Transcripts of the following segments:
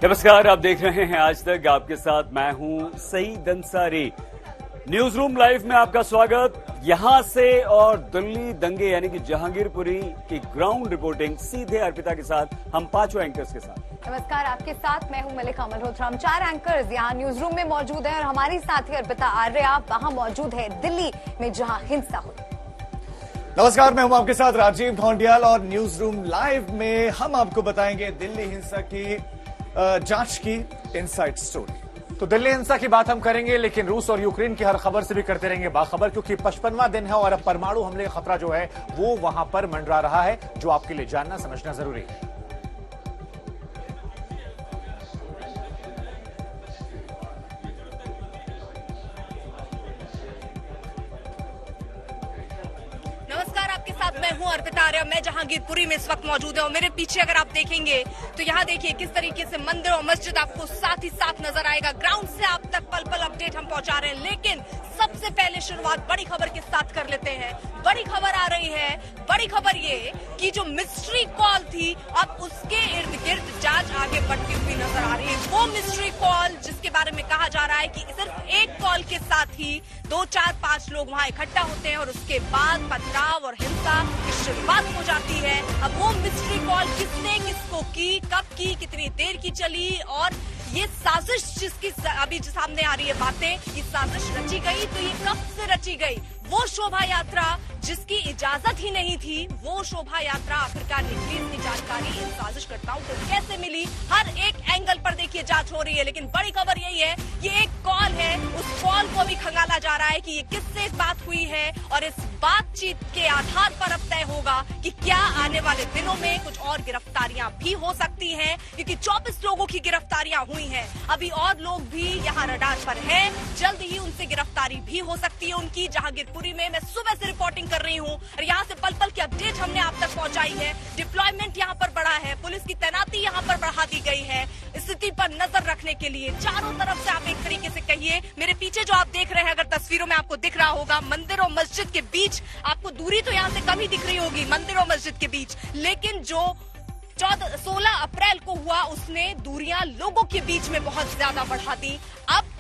नमस्कार, आप देख रहे हैं आज तक। आपके साथ मैं हूं Saeed Ansari. News room live में आपका स्वागत। यहां से और दिल्ली दंगे यानी कि जहांगीरपुरी की ग्राउंड रिपोर्टिंग सीधे अर्पिता के साथ, हम पांचों एंकर्स के साथ। नमस्कार, आपके साथ मैं हूं मलिका मल्होत्रा। हम 4 एंकर्स यहां न्यूज रूम में मौजूद हैं और हमारी साथी अर्पिता आर्य आप वहां मौजूद है दिल्ली में जहां हिंसा हुई। नमस्कार, मैं हूं आपके साथ राजीव ढोंडियाल और न्यूज रूम लाइव में हम आपको बताएंगे दिल्ली हिंसा की जांच की इनसाइड स्टोरी। तो दिल्ली हिंसा की बात हम करेंगे, लेकिन रूस और यूक्रेन की हर खबर से भी करते रहेंगे बाखबर, क्योंकि 55वां दिन है और अब परमाणु हमले का खतरा जो है वो वहां पर मंडरा रहा है, जो आपके लिए जानना समझना जरूरी है। नमस्कार, आपके साथ मैं हूं अर्पिता आर्य। मैं जहांगीरपुरी में इस वक्त मौजूद है और मेरे पीछे अगर आप देखेंगे तो यहाँ देखिए किस तरीके से मंदिर और मस्जिद आपको साथ ही साथ नजर आएगा। ग्राउंड से आप तक पल पल अपडेट हम पहुंचा रहे हैं, लेकिन सबसे पहले शुरुआत बड़ी खबर के साथ कर लेते हैं। बड़ी खबर आ रही है, बड़ी खबर ये कि जो मिस्ट्री कॉल थी अब उसके इर्द गिर्द जांच आगे बढ़ती हुई नजर आ रही है। वो मिस्ट्री कॉल जिसके बारे में कहा जा रहा है कि सिर्फ एक कॉल के साथ ही 2, 4, 5 लोग वहां इकट्ठा होते हैं और उसके बाद पथराव और हिंसा की शुरुआत हो जाती है। अब वो मिस्ट्री कॉल किसने किसको की, कब की, कितनी देर की चली और ये साजिश जिसकी अभी सामने आ रही है बातें, ये साजिश रची गई तो ये कब से रची गई। वो शोभा यात्रा जिसकी इजाजत ही नहीं थी, वो शोभा यात्रा आखिरकार निकली, इसकी जानकारी इन साजिशकर्ताओं को कैसे मिली, हर एक एंगल पर देखिए जांच हो रही है। लेकिन बड़ी खबर यही है, ये एक कॉल है, उस कॉल को भी खंगाला जा रहा है कि ये किससे बात हुई है और इस बातचीत के आधार पर अब तय होगा कि क्या आने वाले दिनों में कुछ और गिरफ्तारियां भी हो सकती हैं, क्योंकि 24 लोगों की गिरफ्तारियां हुई हैं। अभी और लोग भी यहाँ रडार पर हैं, जल्द ही उनसे गिरफ्तारी भी हो सकती है उनकी। जहांगीरपुरी में मैं सुबह से रिपोर्टिंग कर रही हूँ और यहाँ से पल पल की अपडेट हमने आप तक पहुँचाई है। डिप्लॉयमेंट यहाँ पर बढ़ा है, पुलिस की तैनाती यहाँ पर बढ़ा दी गई है स्थिति पर नजर रखने के लिए। चारों तरफ से आप एक तरीके से कहिए, मेरे पीछे जो आप देख रहे हैं, अगर तस्वीरों में आपको दिख रहा होगा, मंदिर और मस्जिद के बीच आपको दूरी तो यहाँ से कम ही दिख रही होगी, मंदिर और मस्जिद के बीच, लेकिन जो 16 अप्रैल को हुआ उसने दूरियां लोगों के बीच में बहुत ज्यादा बढ़ा दी। अब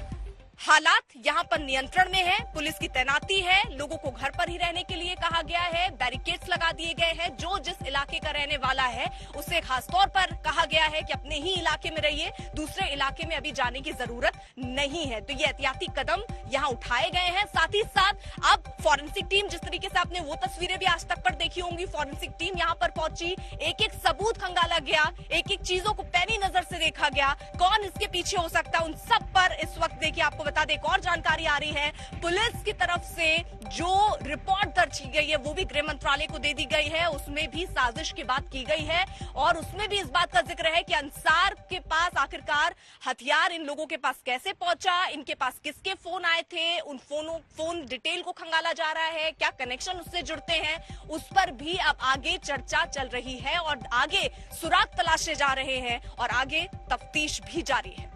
हालात यहाँ पर नियंत्रण में है, पुलिस की तैनाती है, लोगों को घर पर ही रहने के लिए कहा गया है, बैरिकेड्स लगा दिए गए हैं। जो जिस इलाके का रहने वाला है उसे खास तौर पर कहा गया है कि अपने ही इलाके में रहिए, दूसरे इलाके में अभी जाने की जरूरत नहीं है। तो ये एहतियाती कदम यहाँ उठाए गए हैं। साथ ही साथ अब फॉरेंसिक टीम, जिस तरीके से आपने वो तस्वीरें भी आज तक पर देखी होंगी, फॉरेंसिक टीम यहाँ पर पहुंची, एक एक सबूत खंगाला गया, एक एक चीजों को पैनी नजर से देखा गया, कौन इसके पीछे हो सकता है, उन सब पर इस वक्त देखिए आपको बता दें एक और जानकारी आ रही है। पुलिस की तरफ से जो रिपोर्ट दर्ज की गई है वो भी गृह मंत्रालय को दे दी गई है, उसमें भी साजिश की बात की गई है और उसमें भी इस बात का जिक्र है कि अंसार के पास आखिरकार हथियार इन लोगों के पास कैसे पहुंचा, इनके पास किसके फोन आए थे, उन फोन डिटेल को खंगाला जा रहा है, क्या कनेक्शन उससे जुड़ते हैं, उस पर भी अब आगे चर्चा चल रही है और आगे सुराग तलाशे जा रहे हैं और आगे तफ्तीश भी जारी है।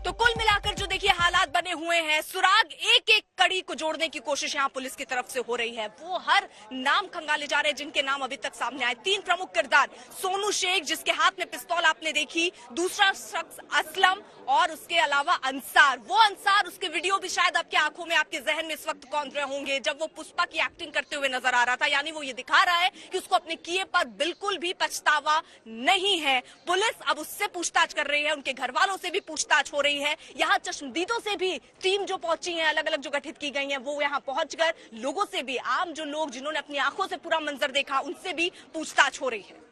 तो कुल मिलाकर जो देखिए हालात बने हुए हैं, सुराग एक एक कड़ी को जोड़ने की कोशिश यहाँ पुलिस की तरफ से हो रही है। वो हर नाम खंगाले जा रहे हैं जिनके नाम अभी तक सामने आए। 3 प्रमुख किरदार, सोनू शेख जिसके हाथ में पिस्तौल आपने देखी, दूसरा शख्स असलम और उसके अलावा अंसार। वो अंसार, उसके वीडियो भी शायद आपकी आंखों में, आपके जहन में इस वक्त कौन रहे होंगे, जब वो पुष्पा की एक्टिंग करते हुए नजर आ रहा था। यानी वो ये दिखा रहा है कि उसको अपने किए पर बिल्कुल भी पछतावा नहीं है। पुलिस अब उससे पूछताछ कर रही है, उनके घर वालों से भी पूछताछ हो रही है। यहाँ चश्मदीदों से भी टीम जो पहुंची है, अलग अलग जो गठित की गई है, वो यहाँ पहुंचकर लोगों से भी, आम जो लोग जिन्होंने अपनी आंखों से पूरा मंजर देखा, उनसे भी पूछताछ हो रही है।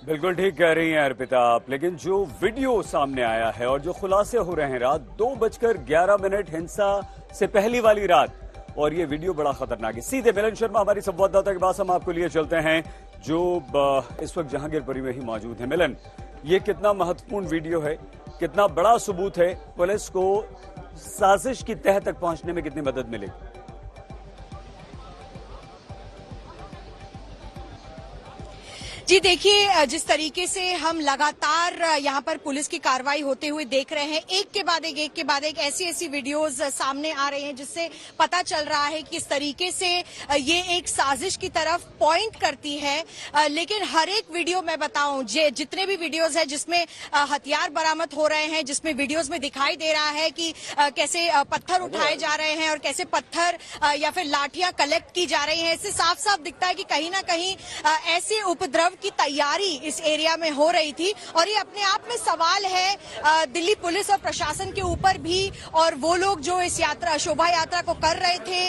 बिल्कुल ठीक कह रही हैं अर्पिता आप, लेकिन जो वीडियो सामने आया है और जो खुलासे हो रहे हैं, रात 2:11 हिंसा से पहली वाली रात, और ये वीडियो बड़ा खतरनाक है। सीधे मिलन शर्मा हमारी संवाददाता के पास हम आपको लिए चलते हैं, जो इस वक्त जहांगीरपुरी में ही मौजूद है। मिलन, ये कितना महत्वपूर्ण वीडियो है, कितना बड़ा सबूत है, पुलिस को साजिश की तह तक पहुंचने में कितनी मदद मिलेगी? जी देखिए, जिस तरीके से हम लगातार यहाँ पर पुलिस की कार्रवाई होते हुए देख रहे हैं, एक के बाद एक ऐसी वीडियोस सामने आ रहे हैं जिससे पता चल रहा है कि किस तरीके से ये एक साजिश की तरफ पॉइंट करती है। लेकिन हर एक वीडियो मैं बताऊं, जितने भी वीडियोस हैं जिसमें हथियार बरामद हो रहे हैं, जिसमें वीडियोस में दिखाई दे रहा है कि कैसे पत्थर उठाए जा रहे हैं और कैसे पत्थर या फिर लाठियां कलेक्ट की जा रही हैं, इससे साफ साफ दिखता है कि कहीं ना कहीं ऐसे उपद्रव की तैयारी इस एरिया में हो रही थी। और ये अपने आप में सवाल है दिल्ली पुलिस और प्रशासन के ऊपर भी, और वो लोग जो इस शोभा यात्रा को कर रहे थे,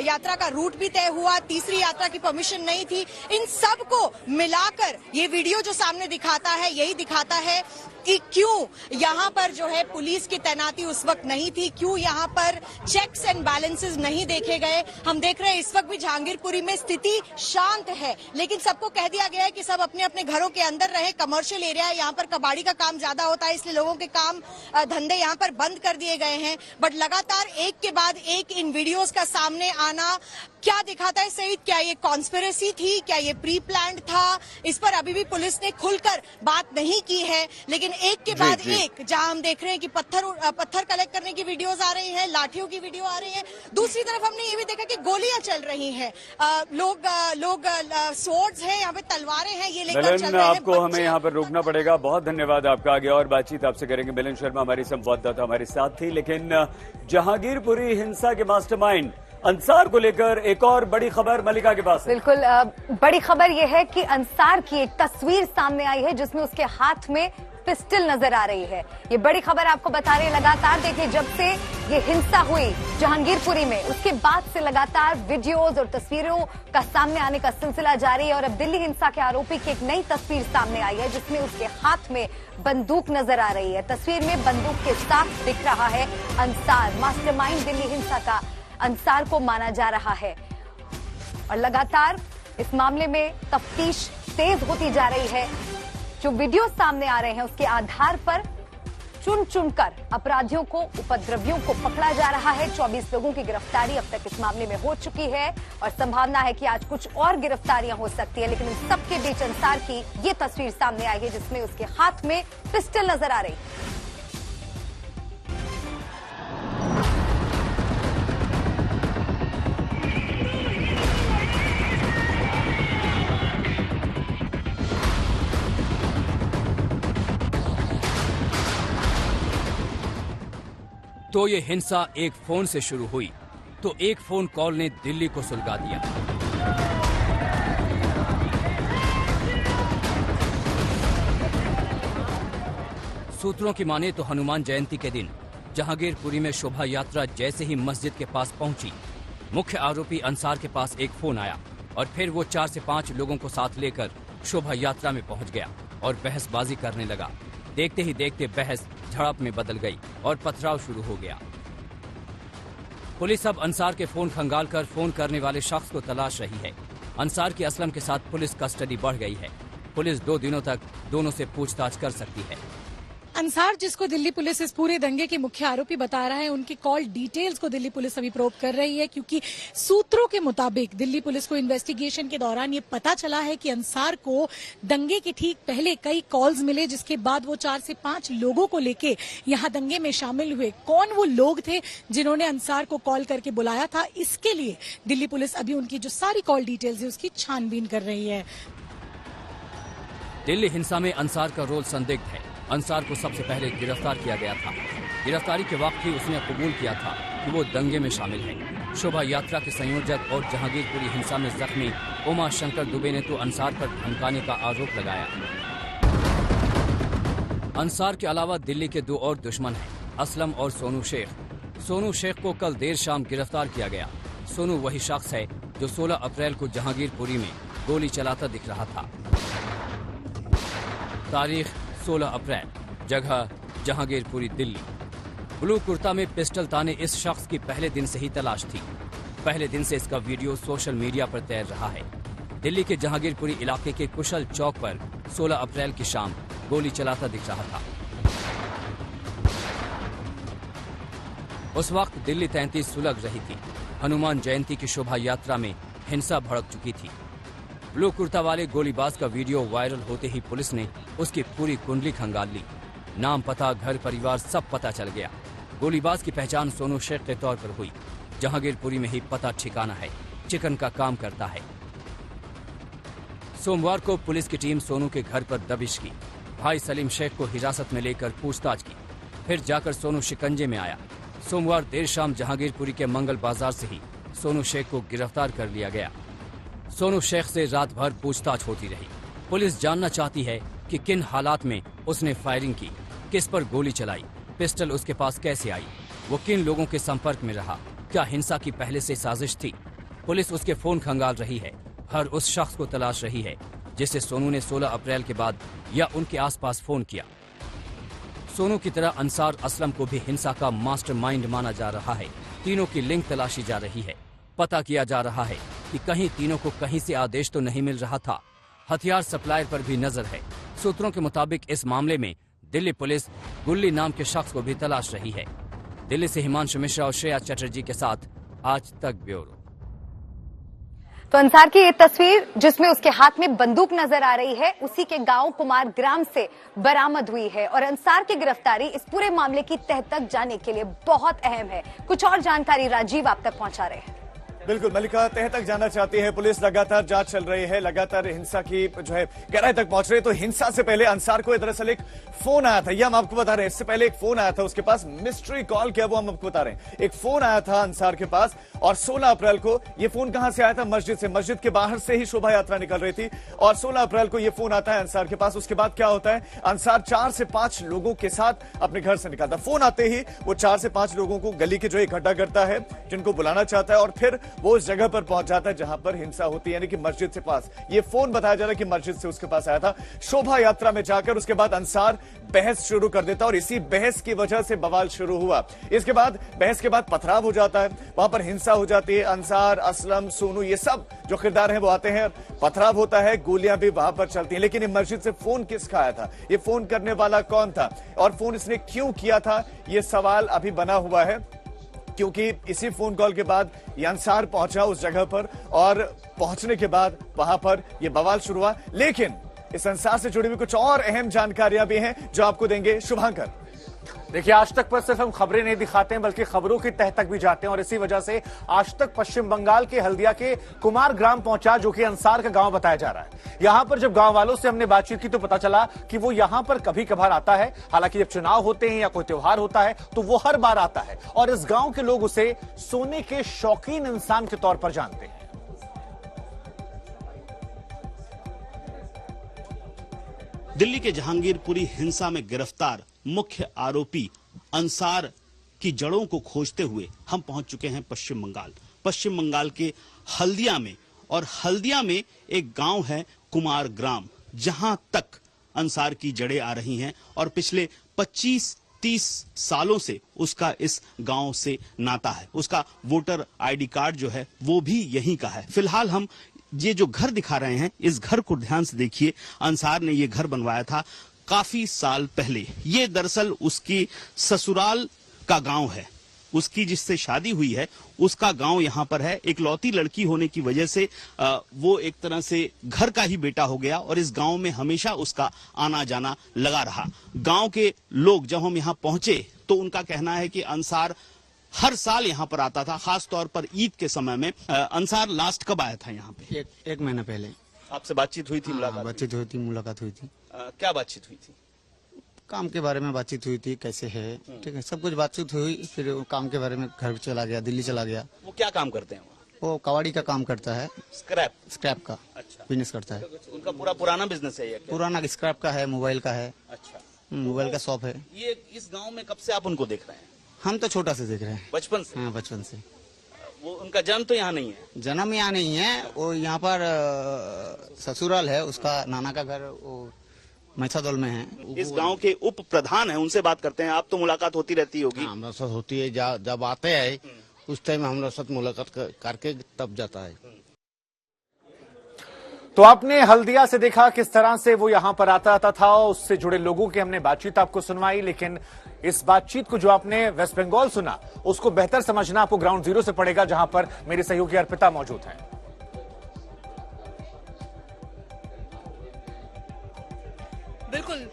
यात्रा का रूट भी तय हुआ, तीसरी यात्रा की परमिशन नहीं थी, इन सब को मिलाकर ये वीडियो जो सामने दिखाता है, यही दिखाता है कि क्यों यहाँ पर जो है पुलिस की तैनाती उस वक्त नहीं थी, क्यों यहाँ पर चेक्स एंड बैलेंसेस नहीं देखे गए। हम देख रहे हैं इस वक्त भी जहांगीरपुरी में स्थिति शांत है, लेकिन सबको कह दिया गया है कि सब अपने अपने घरों के अंदर रहे। कमर्शियल एरिया है, यहाँ पर कबाड़ी का काम ज्यादा होता है, इसलिए लोगों के काम धंधे यहाँ पर बंद कर दिए गए हैं। बट लगातार एक के बाद एक इन वीडियोस का सामने आना क्या दिखाता है सईद? क्या ये कॉन्स्पिरेसी थी? क्या ये प्री प्लान्ड था? इस पर अभी भी पुलिस ने खुलकर बात नहीं की है, लेकिन एक के बाद एक जहां हम देख रहे हैं कि पत्थर कलेक्ट करने की वीडियोस आ रही हैं, लाठियों की वीडियो आ रही है। दूसरी तरफ हमने ये भी देखा कि गोलियां चल रही हैं, लोग स्वॉर्ड्स हैं, यहाँ पे तलवारें हैं, ये लेकर चल रहे हैं। आपको हमें यहाँ पर रुकना पड़ेगा। बहुत धन्यवाद आपका। आगे और बातचीत आपसे करेंगे। मिलन शर्मा हमारी संवाददाता हमारे साथ थी। लेकिन जहांगीरपुरी हिंसा के मास्टरमाइंड अंसार को लेकर एक और बड़ी खबर मलिका के पास है। बिल्कुल, बड़ी खबर यह है कि अंसार की एक तस्वीर सामने आई है जिसमें उसके हाथ में पिस्टल नजर आ रही है। ये बड़ी खबर आपको बता रही है। लगातार देखिए, जब से ये हिंसा हुई जहांगीरपुरी में, उसके बाद से लगातार वीडियोस और तस्वीरों का सामने आने का सिलसिला जारी है। और अब दिल्ली हिंसा के आरोपी की एक नई तस्वीर सामने आई है जिसमें उसके हाथ में बंदूक नजर आ रही है। तस्वीर में बंदूक के साथ दिख रहा है अंसार। मास्टरमाइंड दिल्ली हिंसा का अंसार को माना जा रहा है और लगातार इस मामले में तफ्तीश तेज होती जा रही है। जो वीडियो सामने आ रहे हैं उसके आधार पर चुन चुनकर अपराधियों को, उपद्रवियों को पकड़ा जा रहा है। 24 लोगों की गिरफ्तारी अब तक इस मामले में हो चुकी है और संभावना है कि आज कुछ और गिरफ्तारियां हो सकती है। लेकिन इन सबके बीच अंसार की ये तस्वीर सामने आई है जिसमें उसके हाथ में पिस्टल नजर आ रही है। तो ये हिंसा एक फोन से शुरू हुई तो एक फोन कॉल ने दिल्ली को सुलगा दिया। सूत्रों की माने तो हनुमान जयंती के दिन जहांगीरपुरी में शोभा यात्रा जैसे ही मस्जिद के पास पहुंची, मुख्य आरोपी अंसार के पास एक फोन आया और फिर वो 4 से 5 लोगों को साथ लेकर शोभा यात्रा में पहुंच गया और बहसबाजी करने लगा। देखते ही देखते बहस झड़प में बदल गई और पथराव शुरू हो गया। पुलिस अब अंसार के फोन खंगाल कर फोन करने वाले शख्स को तलाश रही है। अंसार की असलम के साथ पुलिस कस्टडी बढ़ गई है। पुलिस 2 दिनों तक दोनों से पूछताछ कर सकती है। अंसार, जिसको दिल्ली पुलिस इस पूरे दंगे के मुख्य आरोपी बता रहा है, उनकी कॉल डिटेल्स को दिल्ली पुलिस अभी प्रोब कर रही है, क्योंकि सूत्रों के मुताबिक दिल्ली पुलिस को इन्वेस्टिगेशन के दौरान ये पता चला है कि अंसार को दंगे के ठीक पहले कई कॉल्स मिले, जिसके बाद वो 4 से 5 लोगों को लेके यहाँ दंगे में शामिल हुए। कौन वो लोग थे जिन्होंने अंसार को कॉल करके बुलाया था, इसके लिए दिल्ली पुलिस अभी उनकी जो सारी कॉल डिटेल्स है उसकी छानबीन कर रही है। दिल्ली हिंसा में अंसार का रोल संदिग्ध है। अंसार को सबसे पहले गिरफ्तार किया गया था। गिरफ्तारी के वक्त ही उसने कबूल किया था कि वो दंगे में शामिल है। शोभा यात्रा के संयोजक और जहांगीरपुरी हिंसा में जख्मी उमा शंकर दुबे ने तो अंसार पर धमकाने का आरोप लगाया। अंसार के अलावा दिल्ली के 2 और दुश्मन हैं, असलम और सोनू शेख। सोनू शेख को कल देर शाम गिरफ्तार किया गया। सोनू वही शख्स है जो 16 अप्रैल को जहांगीरपुरी में गोली चलाता दिख रहा था। तारीख 16 अप्रैल, जगह जहांगीरपुरी, दिल्ली। ब्लू कुर्ता में पिस्टल ताने इस शख्स की पहले दिन से ही तलाश थी। पहले दिन से इसका वीडियो सोशल मीडिया पर तैर रहा है। दिल्ली के जहांगीरपुरी इलाके के कुशल चौक पर 16 अप्रैल की शाम गोली चलाता दिख रहा था। उस वक्त दिल्ली 33 सुलग रही थी। हनुमान जयंती की शोभा यात्रा में हिंसा भड़क चुकी थी। ब्लू कुर्ता वाले गोलीबाज का वीडियो वायरल होते ही पुलिस ने उसकी पूरी कुंडली खंगाल ली। नाम, पता, घर परिवार सब पता चल गया। गोलीबाज की पहचान सोनू शेख के तौर पर हुई। जहांगीरपुरी में ही पता ठिकाना है, चिकन का काम करता है। सोमवार को पुलिस की टीम सोनू के घर पर दबिश की। भाई सलीम शेख को हिरासत में लेकर पूछताछ की। फिर जाकर सोनू शिकंजे में आया। सोमवार देर शाम जहांगीरपुरी के मंगल बाजार से ही सोनू शेख को गिरफ्तार कर लिया गया। सोनू शेख से रात भर पूछताछ होती रही। पुलिस जानना चाहती है कि किन हालात में उसने फायरिंग की, किस पर गोली चलाई, पिस्टल उसके पास कैसे आई, वो किन लोगों के संपर्क में रहा, क्या हिंसा की पहले से साजिश थी। पुलिस उसके फोन खंगाल रही है, हर उस शख्स को तलाश रही है जिसे सोनू ने 16 अप्रैल के बाद या उनके आसपास फोन किया। सोनू की तरह अंसार असलम को भी हिंसा का मास्टरमाइंड माना जा रहा है। तीनों की लिंक तलाशी जा रही है। पता किया जा रहा है कि कहीं तीनों को कहीं से आदेश तो नहीं मिल रहा था। हथियार सप्लायर पर भी नजर है। सूत्रों के मुताबिक इस मामले में दिल्ली पुलिस गुल्ली नाम के शख्स को भी तलाश रही है। दिल्ली से हिमांशु मिश्रा और श्रेया चटर्जी के साथ आज तक ब्यूरो। तो अंसार की ये तस्वीर जिसमें उसके हाथ में बंदूक नजर आ रही है, उसी के गांव कुमार ग्राम से बरामद हुई है। और अंसार की गिरफ्तारी इस पूरे मामले की तह तक जाने के लिए बहुत अहम है। कुछ और जानकारी राजीव आप तक पहुंचा रहे हैं। बिल्कुल मलिका, तह तक जाना चाहती है पुलिस। लगातार जांच चल रही है, लगातार हिंसा की जो है गहराई तक पहुंच रही है। तो हिंसा से पहले अंसार को दरअसल एक फोन आया था, यह हम आपको बता रहे हैं। इससे पहले एक फोन आया था उसके पास, मिस्ट्री कॉल क्या वो हम आपको बता रहे हैं। एक फोन आया था अंसार के पास और 16 अप्रैल को ये फोन कहां से आया था? मस्जिद से। मस्जिद के बाहर से ही शोभा यात्रा निकल रही थी और 16 अप्रैल को ये फोन आता है अंसार के पास। उसके बाद क्या होता है, अंसार 4 से 5 लोगों के साथ अपने घर से निकलता। फोन आते ही वो 4 से 5 लोगों को गली के जो इकट्ठा करता है, जिनको बुलाना चाहता है, और फिर वो उस जगह पर पहुंच जाता है जहां पर हिंसा होती है, यानी कि मस्जिद से पास। ये फोन बताया जा रहा है कि मस्जिद से उसके पास आया था। शोभा यात्रा में जाकर उसके बाद अंसार बहस शुरू कर देता और इसी बहस की वजह से बवाल शुरू हुआ। इसके बाद बहस के बाद पथराव हो जाता है, वहां पर हिंसा हो जाती है। अंसार, असलम, सोनू, ये सब जो किरदार हैं वो आते हैं, पथराव होता है, गोलियां भी वहां पर चलती हैं। लेकिन ये मस्जिद से फोन किसका आया था, ये फोन करने वाला कौन था और फोन इसने क्यों किया था, ये सवाल अभी बना हुआ है। क्योंकि इसी फोन कॉल के बाद ये अंसार पहुंचा उस जगह पर और पहुंचने के बाद वहां पर ये बवाल शुरू हुआ। लेकिन इस अंसार से जुड़ी हुई कुछ और अहम जानकारियां भी हैं जो आपको देंगे शुभांकर। देखिए, आज तक पर सिर्फ हम खबरें नहीं दिखाते हैं बल्कि खबरों की तह तक भी जाते हैं और इसी वजह से आज तक पश्चिम बंगाल के हल्दिया के कुमार ग्राम पहुंचा, जो कि अंसार का गांव बताया जा रहा है। यहां पर जब गांव वालों से हमने बातचीत की तो पता चला कि वो यहां पर कभी कभार आता है। हालांकि जब चुनाव होते हैं या कोई त्योहार होता है तो वो हर बार आता है और इस गांव के लोग उसे सोने के शौकीन इंसान के तौर पर जानते हैं। दिल्ली के जहांगीरपुरी हिंसा में गिरफ्तार मुख्य आरोपी अंसार की जड़ों को खोजते हुए हम पहुंच चुके हैं पश्चिम बंगाल के हल्दिया में। और हल्दिया में एक गांव है कुमार ग्राम, जहां तक अंसार की जड़ें आ रही हैं और पिछले 25-30 सालों से उसका इस गांव से नाता है। उसका वोटर आईडी कार्ड जो है वो भी यहीं का है। फिलहाल हम ये जो घर दिखा रहे हैं, इस घर को ध्यान से देखिए। अंसार ने ये घर बनवाया था काफी साल पहले। ये दरअसल उसकी ससुराल का गांव है, उसकी जिससे शादी हुई है उसका गांव यहां पर है। एक लौती लड़की होने की वजह से वो एक तरह से घर का ही बेटा हो गया और इस गांव में हमेशा उसका आना जाना लगा रहा। गांव के लोग जब हम यहां पहुंचे तो उनका कहना है कि अंसार हर साल यहाँ पर आता था, खास तौर पर ईद के समय में। अंसार लास्ट कब आया था यहाँ पे? एक महीना पहले। आपसे बातचीत हुई थी? मुलाकात हुई थी। क्या बातचीत हुई थी? काम के बारे में बातचीत हुई थी, कैसे है, ठीक है, सब कुछ बातचीत हुई। फिर काम के बारे में घर चला गया, दिल्ली चला गया। वो क्या काम करते हैं वहाँ? वो कबाड़ी का काम करता है, स्क्रैप का बिजनेस करता है। उनका पूरा पुराना बिजनेस है? पुराना स्क्रैप का है, मोबाइल का है। अच्छा, मोबाइल का शॉप है। ये इस गाँव में कब से आप उनको देख रहे हैं? हम तो छोटा से देख रहे हैं, बचपन से? हाँ, बचपन से। वो उनका जन्म तो यहाँ नहीं है? जन्म यहाँ नहीं है, वो यहाँ पर ससुराल है उसका। नाना का घर वो मैथादौल में है। इस गांव के उप प्रधान है, उनसे बात करते हैं। आप तो मुलाकात होती रहती होगी? हमारे साथ होती है, जब आते हैं उस टाइम हमारे साथ मुलाकात करके तब जाता है। तो आपने हल्दिया से देखा किस तरह से वो यहां पर आता था, उससे जुड़े लोगों की हमने बातचीत आपको सुनवाई। लेकिन इस बातचीत को जो आपने वेस्ट बंगाल सुना उसको बेहतर समझना आपको ग्राउंड जीरो से पड़ेगा, जहां पर मेरे सहयोगी अर्पिता मौजूद हैं। बिल्कुल।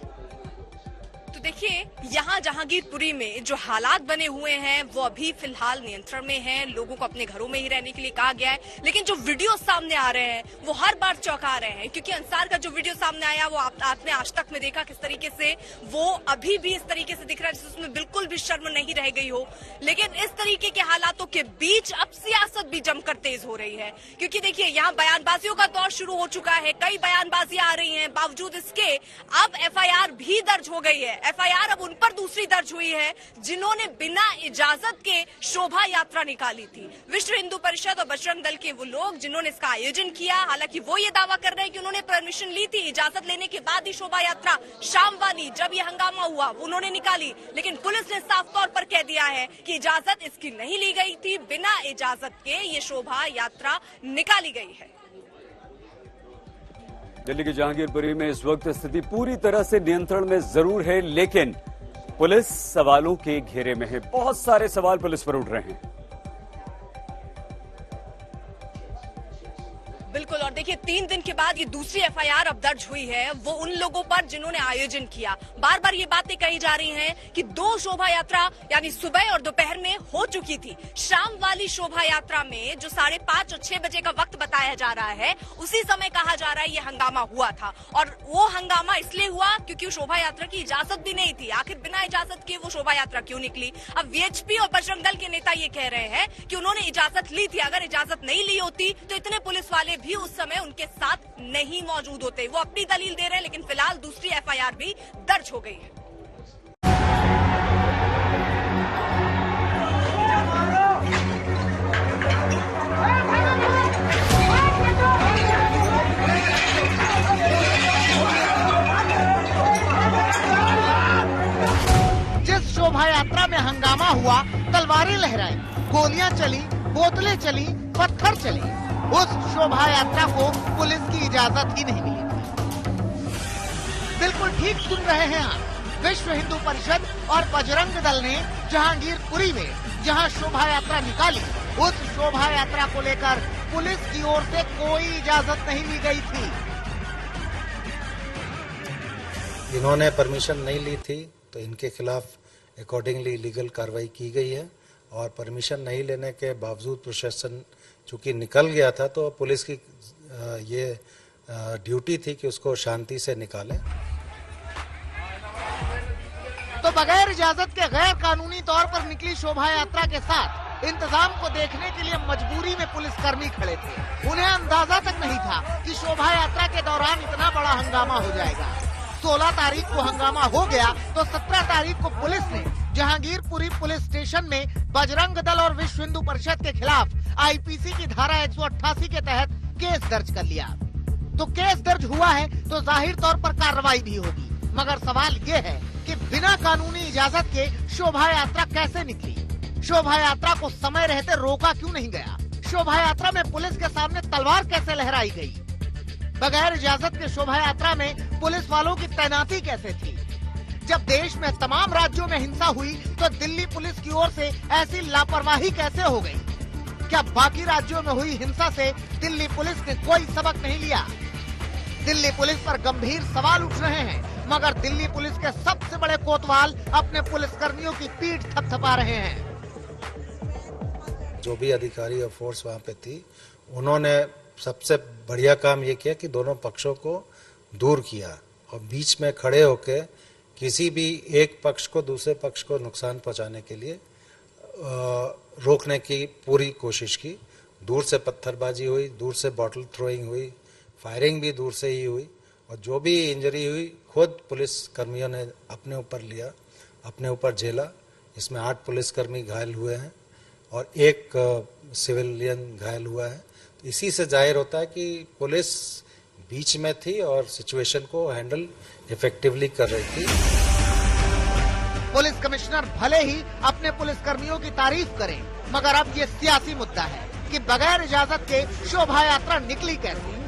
तो देखिए, यहाँ जहांगीरपुरी में जो हालात बने हुए हैं वो अभी फिलहाल नियंत्रण में हैं। लोगों को अपने घरों में ही रहने के लिए कहा गया है, लेकिन जो वीडियो सामने आ रहे हैं वो हर बार चौंका रहे हैं, क्योंकि अंसार का जो वीडियो सामने आया वो आपने आज तक में देखा किस तरीके से वो अभी भी इस तरीके से दिख रहा है जैसे उसमें बिल्कुल भी शर्म नहीं रह गई हो। लेकिन इस तरीके के हालातों के बीच अब सियासत भी जमकर तेज हो रही है, क्योंकि देखिए यहाँ बयानबाजियों का दौर शुरू हो चुका है। कई बयानबाजियां आ रही हैं, बावजूद इसके अब एफआईआर भी दर्ज हो गई है। एफआईआर अब उन पर दूसरी दर्ज हुई है जिन्होंने बिना इजाजत के शोभा यात्रा निकाली थी। विश्व हिंदू परिषद और बजरंग दल के वो लोग जिन्होंने इसका आयोजन किया, हालांकि वो ये दावा कर रहे हैं कि उन्होंने परमिशन ली थी, इजाजत लेने के बाद ही शोभा यात्रा शाम वाली जब ये हंगामा हुआ उन्होंने निकाली। लेकिन पुलिस ने साफ तौर पर कह दिया है कि इजाजत इसकी नहीं ली गई थी, बिना इजाजत के ये शोभा यात्रा निकाली गई है। दिल्ली की जहांगीरपुरी में इस वक्त स्थिति पूरी तरह से नियंत्रण में जरूर है, लेकिन पुलिस सवालों के घेरे में है। बहुत सारे सवाल पुलिस पर उठ रहे हैं। बिल्कुल, और देखिए 3 दिन के बाद ये दूसरी एफआईआर अब दर्ज हुई है वो उन लोगों पर जिन्होंने आयोजन किया। बार बार ये बातें कही जा रही हैं कि 2 शोभा यात्रा यानी सुबह और दोपहर में हो चुकी थी। शाम वाली शोभा यात्रा में जो 5:30 और 6 बजे का वक्त बताया जा रहा है, उसी समय कहा जा रहा है ये हंगामा हुआ था। और वो हंगामा इसलिए हुआ क्योंकि शोभा यात्रा की इजाजत भी नहीं थी। आखिर बिना इजाजत के वो शोभा यात्रा क्यों निकली? अब वीएचपी और बजरंग दल के नेता ये कह रहे हैं कि उन्होंने इजाजत ली थी, अगर इजाजत नहीं ली होती तो इतने पुलिस वाले भी उस समय उनके साथ नहीं मौजूद होते। वो अपनी दलील दे रहे हैं, लेकिन फिलहाल दूसरी एफआईआर भी दर्ज हो गई है। जिस शोभा यात्रा में हंगामा हुआ, तलवारें लहराई, गोलियां चली, बोतलें चली, पत्थर चले, उस शोभा यात्रा को पुलिस की इजाजत ही नहीं मिली। बिल्कुल ठीक सुन रहे हैं आप। विश्व हिंदू परिषद और बजरंग दल ने जहांगीरपुरी में जहां शोभा यात्रा निकाली, उस शोभा यात्रा को लेकर पुलिस की ओर से कोई इजाजत नहीं ली गई थी। इन्होंने परमिशन नहीं ली थी तो इनके खिलाफ अकॉर्डिंगली लीगल कार्रवाई की गई है, और परमिशन नहीं लेने के बावजूद प्रशासन चूंकि निकल गया था तो पुलिस की ये ड्यूटी थी कि उसको शांति से निकालें। तो बगैर इजाजत के गैर कानूनी तौर पर निकली शोभा यात्रा के साथ इंतजाम को देखने के लिए मजबूरी में पुलिसकर्मी खड़े थे। उन्हें अंदाजा तक नहीं था कि शोभा यात्रा के दौरान इतना बड़ा हंगामा हो जाएगा। 16 तारीख को हंगामा हो गया तो 17 तारीख को पुलिस ने जहांगीरपुरी पुलिस स्टेशन में बजरंग दल और विश्व हिंदू परिषद के खिलाफ आईपीसी की धारा 188 के तहत केस दर्ज कर लिया। तो केस दर्ज हुआ है तो जाहिर तौर पर कार्रवाई भी होगी, मगर सवाल ये है कि बिना कानूनी इजाजत के शोभा यात्रा कैसे निकली? शोभा यात्रा को समय रहते रोका क्यों नहीं गया? शोभा यात्रा में पुलिस के सामने तलवार कैसे लहराई गई? बगैर इजाजत के शोभा यात्रा में पुलिस वालों की तैनाती कैसे थी? जब देश में तमाम राज्यों में हिंसा हुई तो दिल्ली पुलिस की ओर से ऐसी लापरवाही कैसे हो गई? क्या बाकी राज्यों में हुई हिंसा से दिल्ली पुलिस ने कोई सबक नहीं लिया? दिल्ली पुलिस पर गंभीर सवाल उठ रहे हैं, मगर दिल्ली पुलिस के सबसे बड़े कोतवाल अपने पुलिसकर्मियों की पीठ थपथपा रहे हैं। जो भी अधिकारी और फोर्स वहाँ पे थी, उन्होंने सबसे बढ़िया काम ये किया कि दोनों पक्षों को दूर किया और बीच में खड़े होकर किसी भी एक पक्ष को दूसरे पक्ष को नुकसान पहुंचाने के लिए रोकने की पूरी कोशिश की। दूर से पत्थरबाजी हुई, दूर से बॉटल थ्रोइंग हुई, फायरिंग भी दूर से ही हुई, और जो भी इंजरी हुई खुद पुलिस कर्मियों ने अपने ऊपर लिया, अपने ऊपर झेला। इसमें 8 पुलिसकर्मी घायल हुए हैं और 1 सिविलियन घायल हुआ है। इसी से जाहिर होता है कि पुलिस बीच में थी और सिचुएशन को हैंडल इफेक्टिवली कर रही थी। पुलिस कमिश्नर भले ही अपने पुलिसकर्मियों की तारीफ करें, मगर अब ये सियासी मुद्दा है कि बगैर इजाजत के शोभा यात्रा निकली कैसे?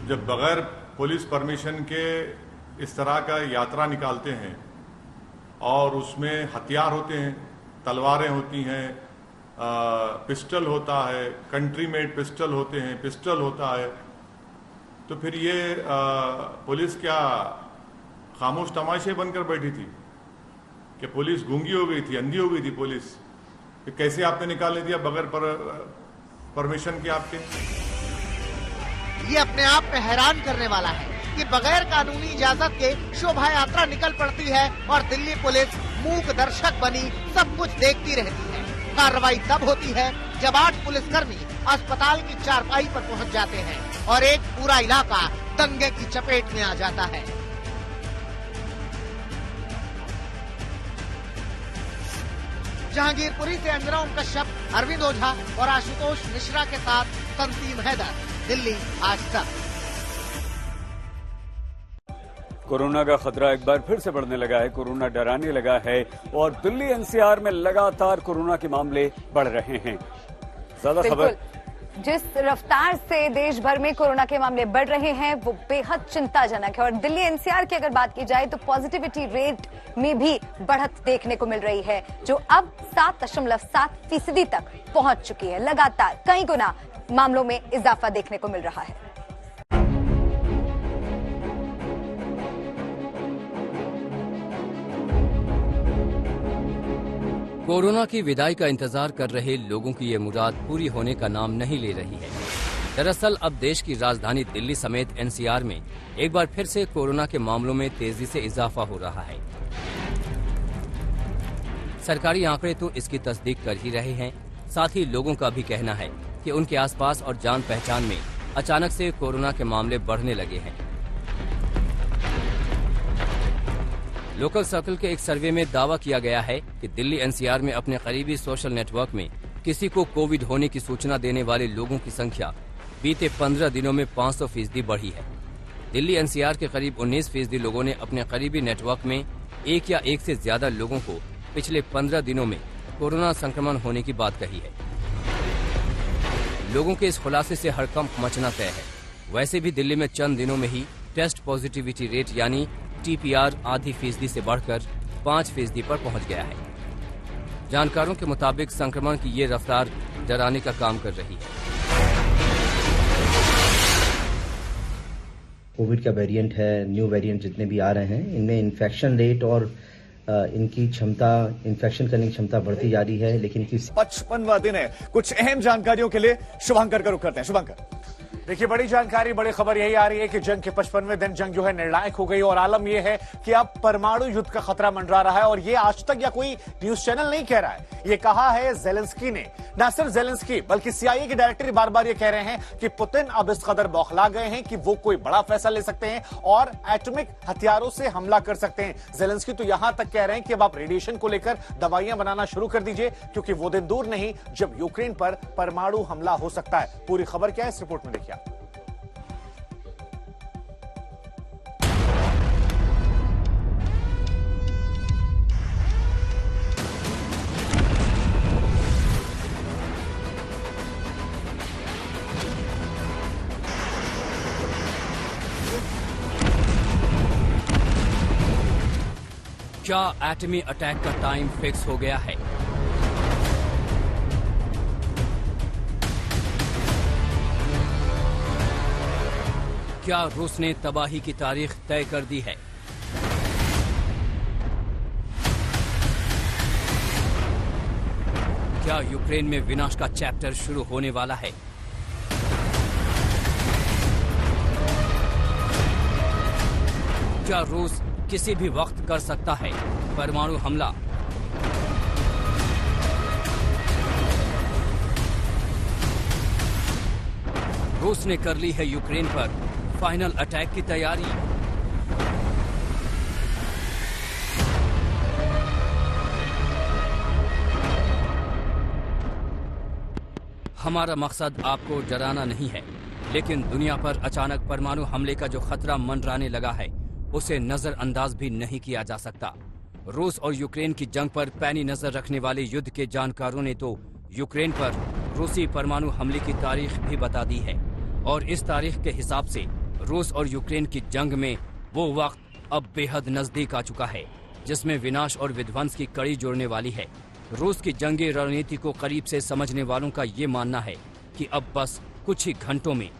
जब बगैर पुलिस परमिशन के इस तरह का यात्रा निकालते हैं और उसमें हथियार होते हैं, तलवारें होती हैं, पिस्टल होता है, कंट्री मेड पिस्टल होते हैं, पिस्टल होता है, तो फिर ये पुलिस क्या खामोश तमाशे बनकर बैठी थी कि पुलिस गूंगी हो गई थी, अंधी हो गई थी पुलिस, कि कैसे आपने निकालने दिया बगैर परमिशन के आपके। ये अपने आप में हैरान करने वाला है कि बगैर कानूनी इजाजत के शोभा यात्रा निकल पड़ती है और दिल्ली पुलिस मूक दर्शक बनी सब कुछ देखती रहती है। कार्रवाई तब होती है जब 8 पुलिसकर्मी अस्पताल की चारपाई पर पहुंच जाते हैं और एक पूरा इलाका दंगे की चपेट में आ जाता है। जहांगीरपुरी से अंजना ओम कश्यप, अरविंद ओझा और आशुतोष मिश्रा के साथ तंसीम हैदर, दिल्ली आज तक। कोरोना का खतरा एक बार फिर से बढ़ने लगा है, कोरोना डराने लगा है और दिल्ली एनसीआर में लगातार कोरोना के मामले बढ़ रहे हैं। ज्यादा खबर, जिस रफ्तार से देश भर में कोरोना के मामले बढ़ रहे हैं वो बेहद चिंताजनक है और दिल्ली एनसीआर की अगर बात की जाए तो पॉजिटिविटी रेट में भी बढ़त देखने को मिल रही है, जो अब 7.7% तक पहुंच चुकी है। लगातार कई गुना मामलों में इजाफा देखने को मिल रहा है। कोरोना की विदाई का इंतजार कर रहे लोगों की ये मुराद पूरी होने का नाम नहीं ले रही है। दरअसल अब देश की राजधानी दिल्ली समेत एनसीआर में एक बार फिर से कोरोना के मामलों में तेजी से इजाफा हो रहा है। सरकारी आंकड़े तो इसकी तस्दीक कर ही रहे हैं, साथ ही लोगों का भी कहना है कि उनके आसपास और जान पहचान में अचानक से कोरोना के मामले बढ़ने लगे हैं। लोकल सर्कल के एक सर्वे में दावा किया गया है कि दिल्ली एनसीआर में अपने करीबी सोशल नेटवर्क में किसी को कोविड होने की सूचना देने वाले लोगों की संख्या बीते 15 दिनों में 500% बढ़ी है। दिल्ली एनसीआर के करीब 19% लोगों ने अपने करीबी नेटवर्क में एक या एक से ज्यादा लोगों को पिछले 15 दिनों में कोरोना संक्रमण होने की बात कही है। लोगों के इस खुलासे से हड़कंप मचना तय है। वैसे भी दिल्ली में चंद दिनों में ही टेस्ट पॉजिटिविटी रेट यानी टीपीआर आधी फीसदी से बढ़कर 5% पर पहुंच गया है। जानकारों के मुताबिक संक्रमण की ये रफ्तार डराने का काम कर रही है। कोविड का वेरिएंट है, न्यू वेरिएंट जितने भी आ रहे हैं, इनमें इन्फेक्शन रेट और इनकी क्षमता, इन्फेक्शन करने की क्षमता बढ़ती जा रही है। लेकिन 55वां दिन है। कुछ अहम जानकारियों के लिए शुभंकर का रुख करते हैं। शुभंकर, देखिए, बड़ी जानकारी, बड़ी खबर यही आ रही है कि जंग के 55वें दिन जंग जो है निर्णायक हो गई और आलम यह है कि अब परमाणु युद्ध का खतरा मंडरा रहा है। और ये आज तक या कोई न्यूज चैनल नहीं कह रहा है, ये कहा है जेलेंस्की ने। न सिर्फ जेलेंस्की बल्कि सीआईए के डायरेक्टर बार बार ये कह रहे हैं कि पुतिन अब इस कदर बौखला गए हैं कि वो कोई बड़ा फैसला ले सकते हैं और एटॉमिक हथियारों से हमला कर सकते हैं। जेलेंस्की तो यहां तक कह रहे हैं कि अब आप रेडिएशन को लेकर दवाइयां बनाना शुरू कर दीजिए, क्योंकि वो दिन दूर नहीं जब यूक्रेन पर परमाणु हमला हो सकता है। पूरी खबर क्या है इस रिपोर्ट में देखिए। क्या एटमी अटैक का टाइम फिक्स हो गया है? क्या रूस ने तबाही की तारीख तय कर दी है? क्या यूक्रेन में विनाश का चैप्टर शुरू होने वाला है? क्या रूस किसी भी वक्त कर सकता है परमाणु हमला? रूस ने कर ली है यूक्रेन पर फाइनल अटैक की तैयारी। हमारा मकसद आपको डराना नहीं है, लेकिन दुनिया पर अचानक परमाणु हमले का जो खतरा मंडराने लगा है उसे नजरअंदाज भी नहीं किया जा सकता। रूस और यूक्रेन की जंग पर पैनी नजर रखने वाले युद्ध के जानकारों ने तो यूक्रेन पर रूसी परमाणु हमले की तारीख भी बता दी है और इस तारीख के हिसाब से रूस और यूक्रेन की जंग में वो वक्त अब बेहद नजदीक आ चुका है जिसमें विनाश और विध्वंस की कड़ी जुड़ने वाली है। रूस की जंगी रणनीति को करीब से समझने वालों का ये मानना है कि अब बस कुछ ही घंटों में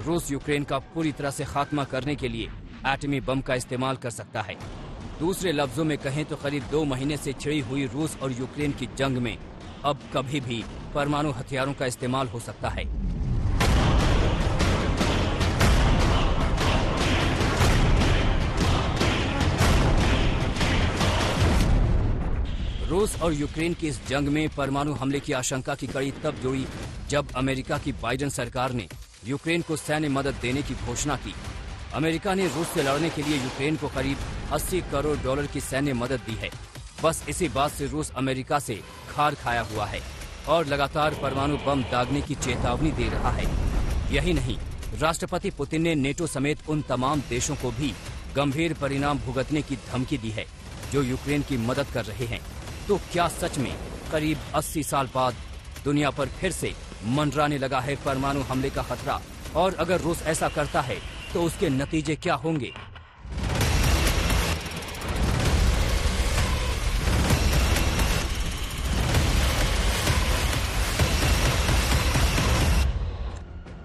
रूस यूक्रेन का पूरी तरह से खात्मा करने के लिए एटमी बम का इस्तेमाल कर सकता है। दूसरे लफ्जों में कहें तो करीब 2 महीने से छिड़ी हुई रूस और यूक्रेन की जंग में अब कभी भी परमाणु हथियारों का इस्तेमाल हो सकता है। रूस और यूक्रेन की इस जंग में परमाणु हमले की आशंका की कड़ी तब जुड़ी जब अमेरिका की बाइडेन सरकार ने यूक्रेन को सैन्य मदद देने की घोषणा की। अमेरिका ने रूस से लड़ने के लिए यूक्रेन को करीब 80 करोड़ डॉलर की सैन्य मदद दी है। बस इसी बात से रूस अमेरिका से खार खाया हुआ है और लगातार परमाणु बम दागने की चेतावनी दे रहा है। यही नहीं, राष्ट्रपति पुतिन ने नेटो समेत उन तमाम देशों को भी गंभीर परिणाम भुगतने की धमकी दी है जो यूक्रेन की मदद कर रहे हैं। तो क्या सच में करीब 80 साल बाद दुनिया पर फिर से मंडराने लगा है परमाणु हमले का खतरा? और अगर रूस ऐसा करता है तो उसके नतीजे क्या होंगे?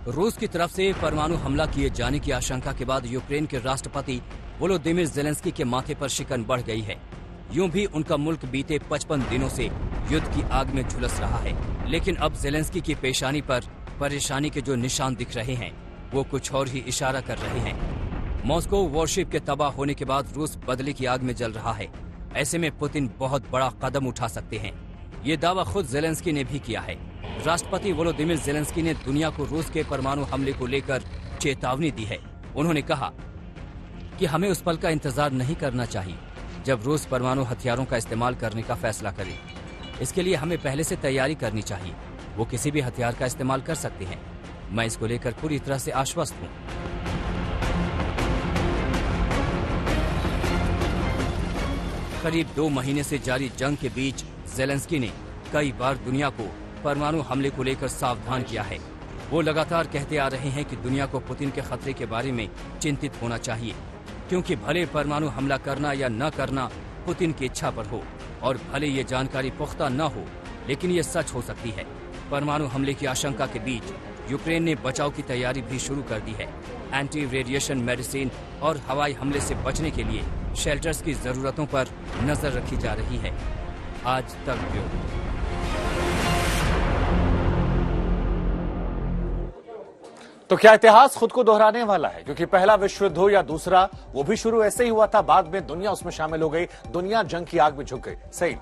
रूस की तरफ से परमाणु हमला किए जाने की आशंका के बाद यूक्रेन के राष्ट्रपति वोलोदिमीर ज़ेलेंस्की के माथे पर शिकन बढ़ गई है। यूं भी उनका मुल्क बीते 55 दिनों से युद्ध की आग में झुलस रहा है, लेकिन अब ज़ेलेंस्की की पेशानी पर परेशानी के जो निशान दिख रहे हैं वो कुछ और ही इशारा कर रहे हैं। मॉस्को वॉरशिप के तबाह होने के बाद रूस बदले की आग में जल रहा है। ऐसे में पुतिन बहुत बड़ा कदम उठा सकते हैं। ये दावा खुद ज़ेलेंस्की ने भी किया है। राष्ट्रपति वोलोदिमीर ज़ेलेंस्की ने दुनिया को रूस के परमाणु हमले को लेकर चेतावनी दी है। उन्होंने कहा कि हमें उस पल का इंतजार नहीं करना चाहिए जब रूस परमाणु हथियारों का इस्तेमाल करने का फैसला करे। इसके लिए हमें पहले से तैयारी करनी चाहिए। वो किसी भी हथियार का इस्तेमाल कर सकते हैं। मैं इसको लेकर पूरी तरह से आश्वस्त हूँ। करीब 2 महीने से जारी जंग के बीच ज़ेलेंस्की ने कई बार दुनिया को परमाणु हमले को लेकर सावधान किया है। वो लगातार कहते आ रहे हैं कि दुनिया को पुतिन के खतरे के बारे में चिंतित होना चाहिए, क्योंकि भले परमाणु हमला करना या न करना पुतिन की इच्छा पर हो और भले ये जानकारी पुख्ता न हो, लेकिन ये सच हो सकती है। परमाणु हमले की आशंका के बीच यूक्रेन ने बचाव की तैयारी भी शुरू कर दी है। एंटी रेडिएशन मेडिसिन और हवाई हमले से बचने के लिए शेल्टर्स की जरूरतों पर नजर रखी जा रही है। आज तक ब्यूरो। तो क्या इतिहास खुद को दोहराने वाला है? क्योंकि पहला विश्व युद्ध हो या दूसरा, वो भी शुरू ऐसे ही हुआ था। बाद में दुनिया उसमें शामिल हो गई, दुनिया जंग की आग में झुक गई। सही।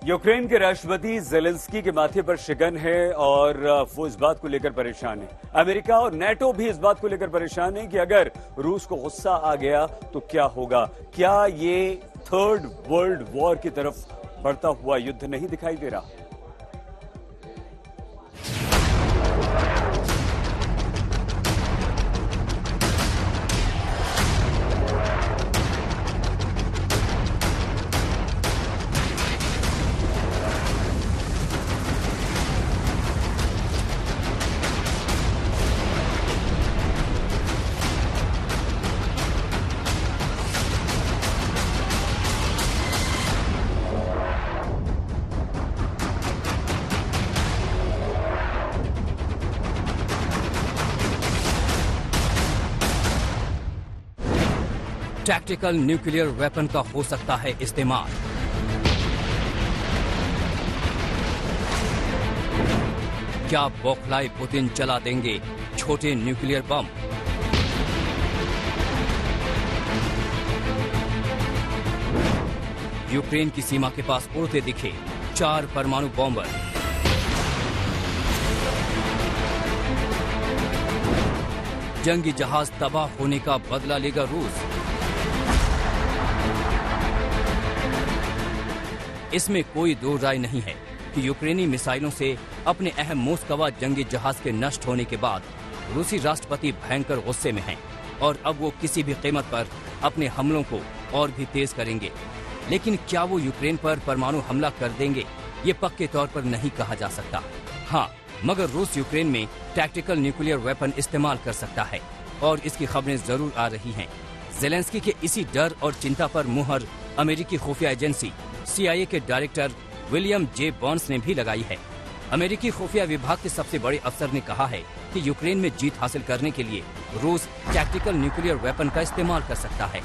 यूक्रेन के राष्ट्रपति ज़ेलेंस्की के माथे पर शिकन है और वो इस बात को लेकर परेशान है। अमेरिका और नेटो भी इस बात को लेकर परेशान है कि अगर रूस को गुस्सा आ गया तो क्या होगा। क्या ये 3rd वर्ल्ड वॉर की तरफ बढ़ता हुआ युद्ध नहीं दिखाई दे रहा? टैक्टिकल न्यूक्लियर वेपन का हो सकता है इस्तेमाल। क्या बौखलाए पुतिन चला देंगे छोटे न्यूक्लियर बम? यूक्रेन की सीमा के पास उड़ते दिखे 4 परमाणु बॉम्बर। जंगी जहाज तबाह होने का बदला लेगा रूस। इसमें कोई दो राय नहीं है कि यूक्रेनी मिसाइलों से अपने अहम मोस्कवा जंगी जहाज के नष्ट होने के बाद रूसी राष्ट्रपति भयंकर गुस्से में हैं और अब वो किसी भी कीमत पर अपने हमलों को और भी तेज करेंगे। लेकिन क्या वो यूक्रेन पर परमाणु हमला कर देंगे, ये पक्के तौर पर नहीं कहा जा सकता। हाँ, मगर रूस यूक्रेन में टैक्टिकल न्यूक्लियर वेपन इस्तेमाल कर सकता है और इसकी खबरें जरूर आ रही हैं। ज़ेलेंस्की के इसी डर और चिंता पर मुहर अमेरिकी खुफिया एजेंसी CIA के डायरेक्टर विलियम जे बर्न्स ने भी लगाई है। अमेरिकी खुफिया विभाग के सबसे बड़े अफसर ने कहा है कि यूक्रेन में जीत हासिल करने के लिए रूस टैक्टिकल न्यूक्लियर वेपन का इस्तेमाल कर सकता है।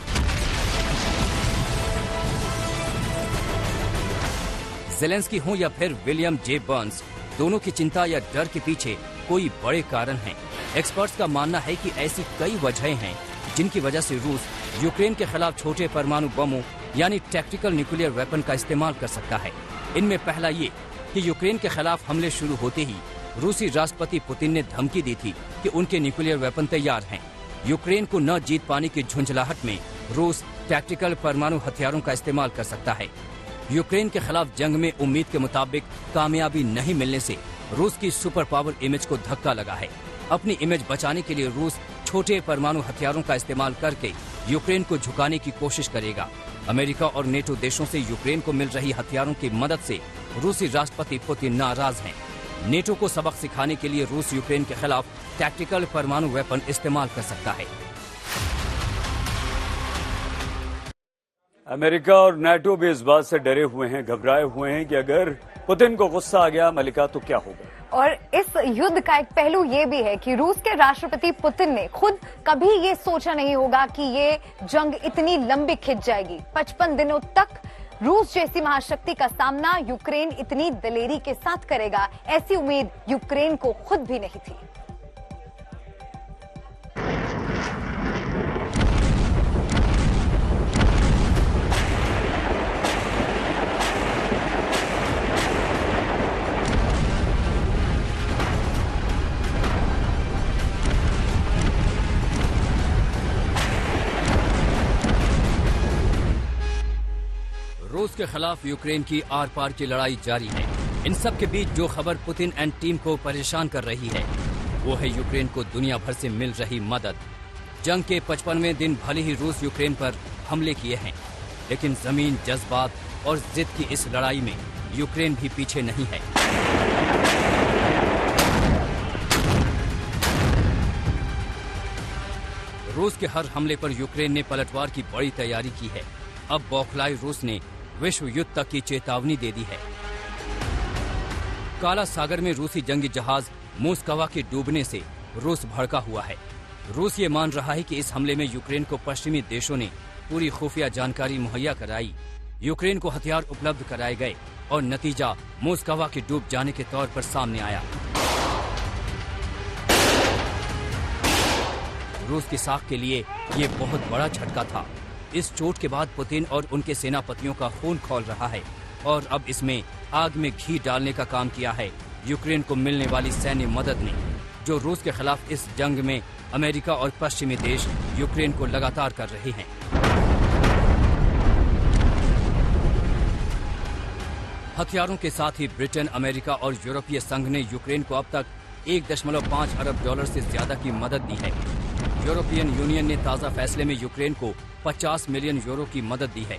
ज़ेलेंस्की हो या फिर विलियम जे बर्न्स, दोनों की चिंता या डर के पीछे कोई बड़े कारण हैं। एक्सपर्ट्स का मानना है कि ऐसी कई वजहें हैं जिनकी वजह से रूस यूक्रेन के खिलाफ छोटे परमाणु बमों यानी टैक्टिकल न्यूक्लियर वेपन का इस्तेमाल कर सकता है। इनमें पहला ये कि यूक्रेन के खिलाफ हमले शुरू होते ही रूसी राष्ट्रपति पुतिन ने धमकी दी थी कि उनके न्यूक्लियर वेपन तैयार हैं। यूक्रेन को न जीत पाने की झुंझलाहट में रूस टैक्टिकल परमाणु हथियारों का इस्तेमाल कर सकता है। यूक्रेन के खिलाफ जंग में उम्मीद के मुताबिक कामयाबी नहीं मिलने से रूस की सुपर पावर इमेज को धक्का लगा है। अपनी इमेज बचाने के लिए रूस छोटे परमाणु हथियारों का इस्तेमाल करके यूक्रेन को झुकाने की कोशिश करेगा। अमेरिका और नेटो देशों से यूक्रेन को मिल रही हथियारों की मदद से रूसी राष्ट्रपति पुतिन नाराज हैं। नेटो को सबक सिखाने के लिए रूस यूक्रेन के खिलाफ टैक्टिकल परमाणु वेपन इस्तेमाल कर सकता है। अमेरिका और नाटो भी इस बात से डरे हुए हैं, घबराए हुए हैं कि अगर पुतिन को गुस्सा आ गया मलिका तो क्या होगा। और इस युद्ध का एक पहलू ये भी है कि रूस के राष्ट्रपति पुतिन ने खुद कभी ये सोचा नहीं होगा कि ये जंग इतनी लंबी खिंच जाएगी। 55 दिनों तक रूस जैसी महाशक्ति का सामना यूक्रेन इतनी दलेरी के साथ करेगा, ऐसी उम्मीद यूक्रेन को खुद भी नहीं थी। रूस के खिलाफ यूक्रेन की आर पार की लड़ाई जारी है। इन सब के बीच जो खबर पुतिन एंड टीम को परेशान कर रही है वो है यूक्रेन को दुनिया भर से मिल रही मदद। जंग के 55वें दिन भले ही रूस यूक्रेन पर हमले किए हैं, लेकिन जमीन, जज्बात और जिद की इस लड़ाई में यूक्रेन भी पीछे नहीं है। रूस के हर हमले पर यूक्रेन ने पलटवार की बड़ी तैयारी की है। अब बौखलाए रूस ने विश्व युद्ध तक की चेतावनी दे दी है। काला सागर में रूसी जंगी जहाज मोस्कवा के डूबने से रूस भड़का हुआ है। रूस ये मान रहा है कि इस हमले में यूक्रेन को पश्चिमी देशों ने पूरी खुफिया जानकारी मुहैया कराई, यूक्रेन को हथियार उपलब्ध कराए गए और नतीजा मोस्कवा के डूब जाने के तौर पर सामने आया। रूस की साख के लिए ये बहुत बड़ा झटका था। इस चोट के बाद पुतिन और उनके सेनापतियों का खून खौल रहा है और अब इसमें आग में घी डालने का काम किया है यूक्रेन को मिलने वाली सैन्य मदद ने, जो रूस के खिलाफ इस जंग में अमेरिका और पश्चिमी देश यूक्रेन को लगातार कर रहे हैं। हथियारों के साथ ही ब्रिटेन, अमेरिका और यूरोपीय संघ ने यूक्रेन को अब तक 1.5 अरब डॉलर से ज्यादा की मदद दी है। यूरोपियन यूनियन ने ताज़ा फैसले में यूक्रेन को 50 मिलियन यूरो की मदद दी है।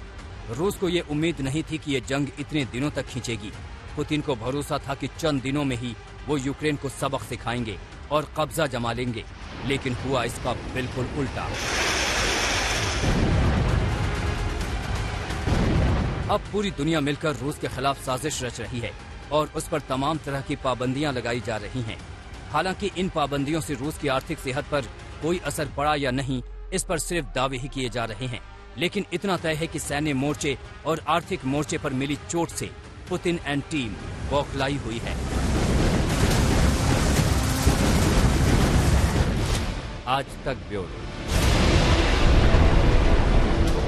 रूस को ये उम्मीद नहीं थी कि ये जंग इतने दिनों तक खींचेगी। पुतिन को भरोसा था कि चंद दिनों में ही वो यूक्रेन को सबक सिखाएंगे और कब्जा जमा लेंगे, लेकिन हुआ इसका बिल्कुल उल्टा। अब पूरी दुनिया मिलकर रूस के खिलाफ साजिश रच रही है और उस पर तमाम तरह की पाबंदियां लगाई जा रही हैं। हालांकि इन पाबंदियों से रूस की आर्थिक सेहत पर कोई असर पड़ा या नहीं, इस पर सिर्फ दावे ही किए जा रहे हैं। लेकिन इतना तय है कि सैन्य मोर्चे और आर्थिक मोर्चे पर मिली चोट से पुतिन एंड टीम बौखलाई हुई है। आज तक ब्यूरो।